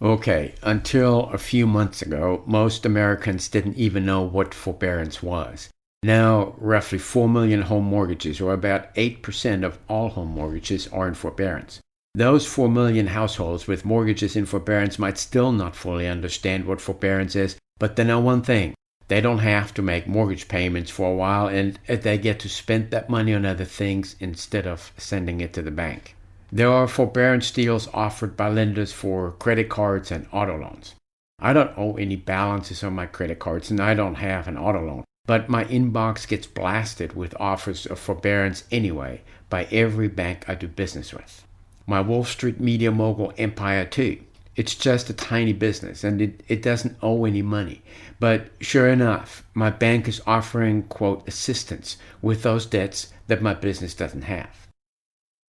Okay, until a few months ago, most Americans didn't even know what forbearance was. Now, roughly 4 million home mortgages, or about 8% of all home mortgages, are in forbearance. Those 4 million households with mortgages in forbearance might still not fully understand what forbearance is, but they know one thing. They don't have to make mortgage payments for a while, and they get to spend that money on other things instead of sending it to the bank. There are forbearance deals offered by lenders for credit cards and auto loans. I don't owe any balances on my credit cards, and I don't have an auto loan, but my inbox gets blasted with offers of forbearance anyway by every bank I do business with. My Wall Street media mogul empire too. It's just a tiny business, and it doesn't owe any money. But sure enough, my bank is offering, quote, assistance with those debts that my business doesn't have.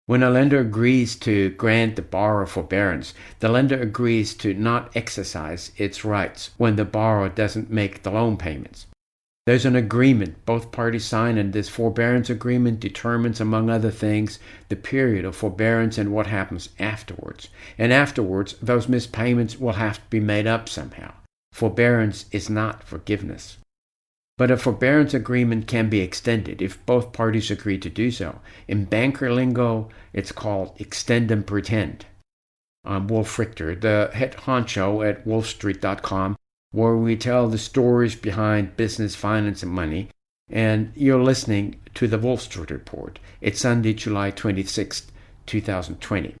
When a lender agrees to grant the borrower forbearance, the lender agrees to not exercise its rights when the borrower doesn't make the loan payments. There's an agreement both parties sign, and this forbearance agreement determines, among other things, the period of forbearance and what happens afterwards. And afterwards, those missed payments will have to be made up somehow. Forbearance is not forgiveness. But a forbearance agreement can be extended if both parties agree to do so. In banker lingo, it's called extend and pretend. I'm Wolf Richter, the head honcho at WOLFSTREET.com, where we tell the stories behind business, finance, and money. And you're listening to the Wolf Street Report. It's Sunday, July 26th, 2020.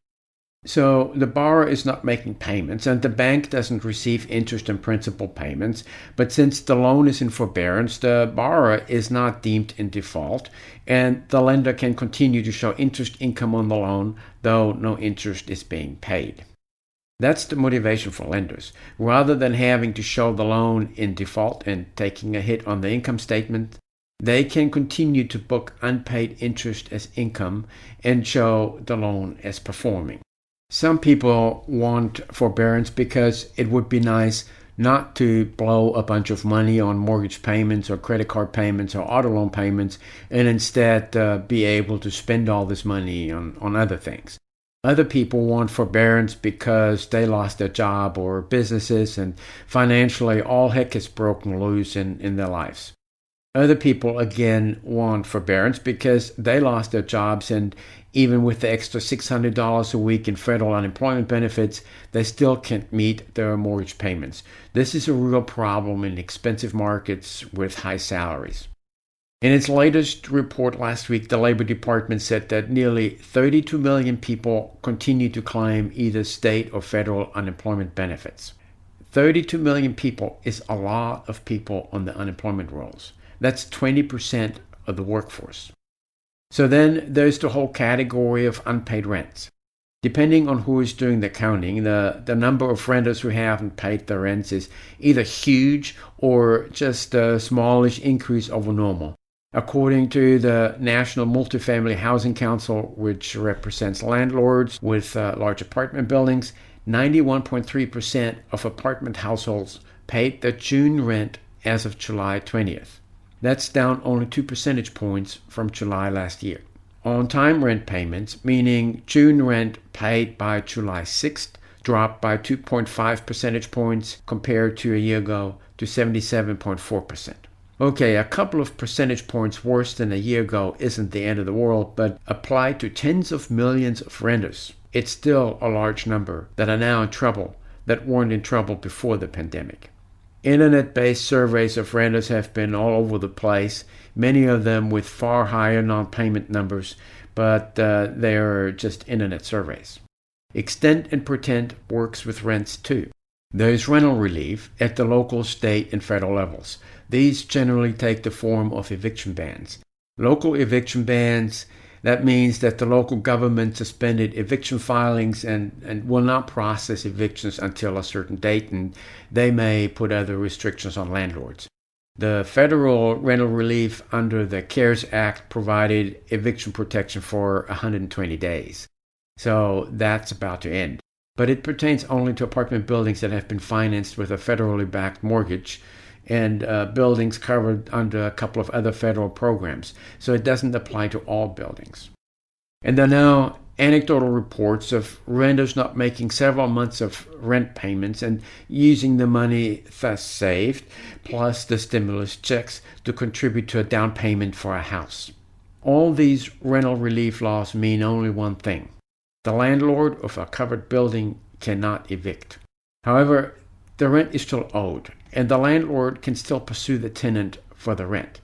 So the borrower is not making payments, and the bank doesn't receive interest and principal payments. But since the loan is in forbearance, the borrower is not deemed in default, and the lender can continue to show interest income on the loan, though no interest is being paid. That's the motivation for lenders. Rather than having to show the loan in default and taking a hit on the income statement, they can continue to book unpaid interest as income and show the loan as performing. Some people want forbearance because it would be nice not to blow a bunch of money on mortgage payments or credit card payments or auto loan payments, and instead be able to spend all this money on other things. Other people want forbearance because they lost their job or businesses, and financially all heck is broken loose in their lives. Other people, again, want forbearance because they lost their jobs, and even with the extra $600 a week in federal unemployment benefits, they still can't meet their mortgage payments. This is a real problem in expensive markets with high salaries. In its latest report last week, the Labor Department said that nearly 32 million people continue to claim either state or federal unemployment benefits. 32 million people is a lot of people on the unemployment rolls. That's 20% of the workforce. So then there's the whole category of unpaid rents. Depending on who is doing the counting, the number of renters who haven't paid their rents is either huge or just a smallish increase over normal. According to the National Multifamily Housing Council, which represents landlords with large apartment buildings, 91.3% of apartment households paid their June rent as of July 20th. That's down only 2 percentage points from July last year. On-time rent payments, meaning June rent paid by July 6th, dropped by 2.5 percentage points compared to a year ago to 77.4%. Okay, a couple of percentage points worse than a year ago isn't the end of the world, but applied to tens of millions of renters, it's still a large number that are now in trouble that weren't in trouble before the pandemic. Internet-based surveys of renters have been all over the place, many of them with far higher non-payment numbers, but they are just internet surveys. Extend and pretend works with rents too. There's rental relief at the local, state, and federal levels. These generally take the form of eviction bans. Local eviction bans, that means that the local government suspended eviction filings and will not process evictions until a certain date, and they may put other restrictions on landlords. The federal rental relief under the CARES Act provided eviction protection for 120 days. So that's about to end. But it pertains only to apartment buildings that have been financed with a federally backed mortgage and buildings covered under a couple of other federal programs. So it doesn't apply to all buildings. And there are now anecdotal reports of renters not making several months of rent payments and using the money thus saved, plus the stimulus checks, to contribute to a down payment for a house. All these rental relief laws mean only one thing: the landlord of a covered building cannot evict. However, the rent is still owed, and the landlord can still pursue the tenant for the rent.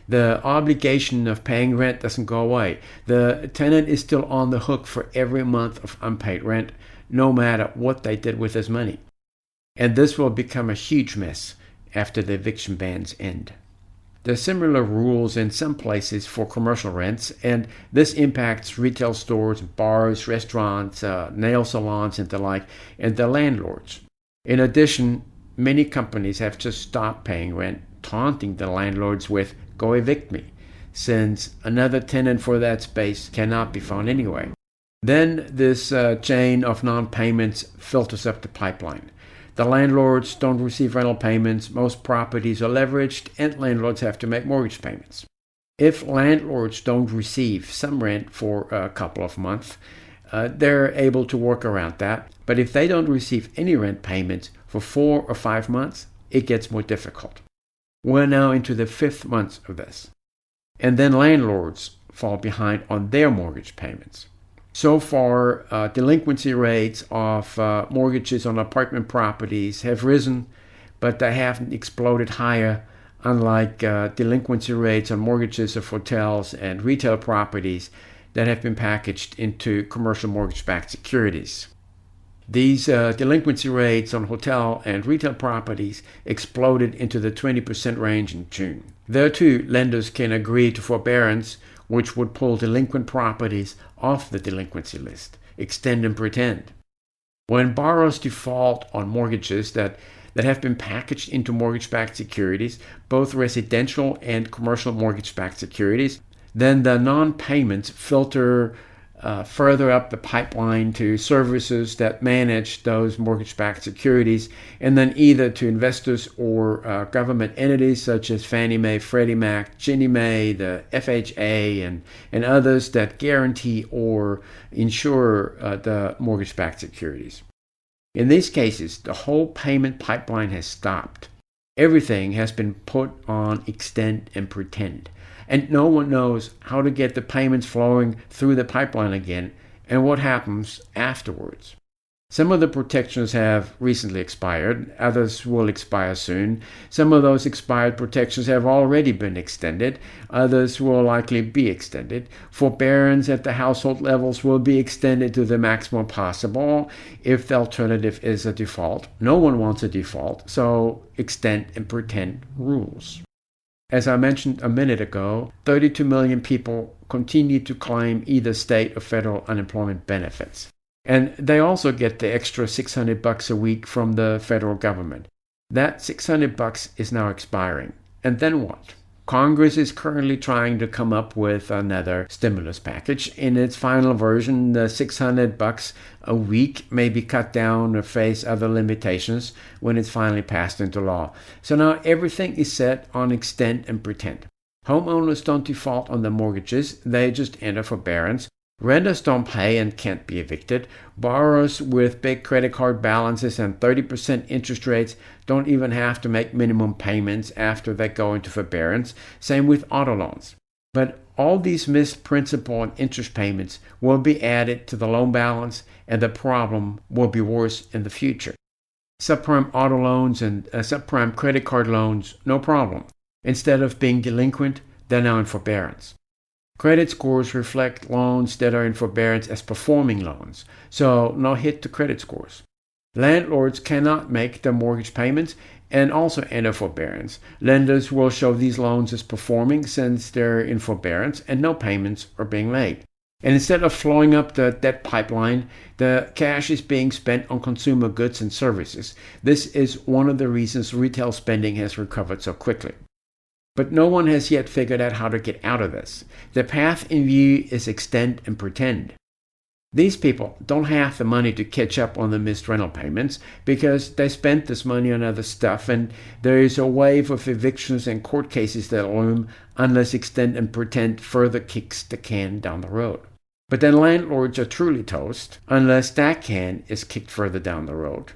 The obligation of paying rent doesn't go away. The tenant is still on the hook for every month of unpaid rent, no matter what they did with his money. And this will become a huge mess after the eviction bans end. There are similar rules in some places for commercial rents, and this impacts retail stores, bars, restaurants, nail salons, and the like, and the landlords. In addition, many companies have just stopped paying rent, taunting the landlords with "go evict me," since another tenant for that space cannot be found anyway. Then this chain of non-payments filters up the pipeline. The landlords don't receive rental payments, most properties are leveraged, and landlords have to make mortgage payments. If landlords don't receive some rent for a couple of months, they're able to work around that. But if they don't receive any rent payments for 4 or 5 months, it gets more difficult. We're now into the 5th month of this. And then landlords fall behind on their mortgage payments. So far, delinquency rates of mortgages on apartment properties have risen, but they haven't exploded higher, unlike delinquency rates on mortgages of hotels and retail properties that have been packaged into commercial mortgage-backed securities. These delinquency rates on hotel and retail properties exploded into the 20% range in June. There too, lenders can agree to forbearance, which would pull delinquent properties off the delinquency list, extend and pretend. When borrowers default on mortgages that have been packaged into mortgage-backed securities, both residential and commercial mortgage-backed securities, then the non-payments filter further up the pipeline to servicers that manage those mortgage-backed securities, and then either to investors or government entities such as Fannie Mae, Freddie Mac, Ginnie Mae, the FHA, and others that guarantee or insure the mortgage-backed securities. In these cases, the whole payment pipeline has stopped. Everything has been put on extend and pretend. And no one knows how to get the payments flowing through the pipeline again and what happens afterwards. Some of the protections have recently expired, others will expire soon. Some of those expired protections have already been extended, others will likely be extended. Forbearance at the household levels will be extended to the maximum possible if the alternative is a default. No one wants a default, so extend and pretend rules. As I mentioned a minute ago, 32 million people continue to claim either state or federal unemployment benefits. And they also get the extra $600 a week from the federal government. That $600 is now expiring. And then what? Congress is currently trying to come up with another stimulus package. In its final version, the $600 a week may be cut down or face other limitations when it's finally passed into law. So now everything is set on extend and pretend. Homeowners don't default on their mortgages, they just enter forbearance. Renters don't pay and can't be evicted. Borrowers with big credit card balances and 30% interest rates don't even have to make minimum payments after they go into forbearance. Same with auto loans. But all these missed principal and interest payments will be added to the loan balance, and the problem will be worse in the future. Subprime auto loans and subprime credit card loans, no problem. Instead of being delinquent, they're now in forbearance. Credit scores reflect loans that are in forbearance as performing loans, so no hit to credit scores. Landlords cannot make their mortgage payments and also enter forbearance. Lenders will show these loans as performing since they're in forbearance and no payments are being made. And instead of flowing up the debt pipeline, the cash is being spent on consumer goods and services. This is one of the reasons retail spending has recovered so quickly. But no one has yet figured out how to get out of this. The path in view is extend and pretend. These people don't have the money to catch up on the missed rental payments because they spent this money on other stuff, and there is a wave of evictions and court cases that loom unless extend and pretend further kicks the can down the road. But then landlords are truly toast unless that can is kicked further down the road.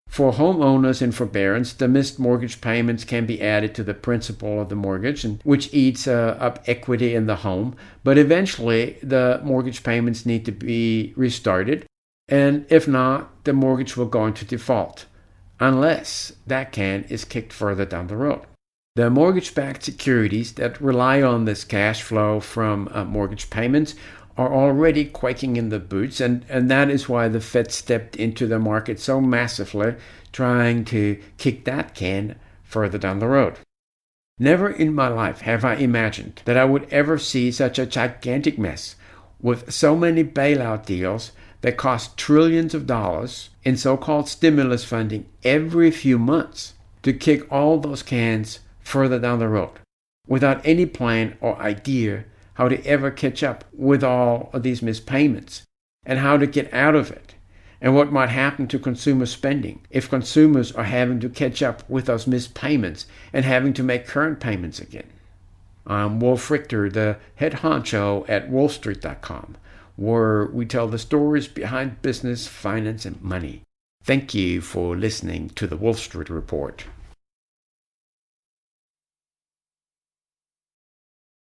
For homeowners in forbearance, the missed mortgage payments can be added to the principal of the mortgage, which eats up equity in the home. But eventually, the mortgage payments need to be restarted. And if not, the mortgage will go into default, unless that can is kicked further down the road. The mortgage-backed securities that rely on this cash flow from mortgage payments are already quaking in the boots, and that is why the Fed stepped into the market so massively, trying to kick that can further down the road. Never in my life have I imagined that I would ever see such a gigantic mess with so many bailout deals that cost trillions of dollars in so-called stimulus funding every few months to kick all those cans further down the road without any plan or idea how to ever catch up with all of these missed payments and how to get out of it and what might happen to consumer spending if consumers are having to catch up with those missed payments and having to make current payments again. I'm Wolf Richter, the head honcho at WOLFSTREET.com, where we tell the stories behind business, finance, and money. Thank you for listening to the Wolf Street Report.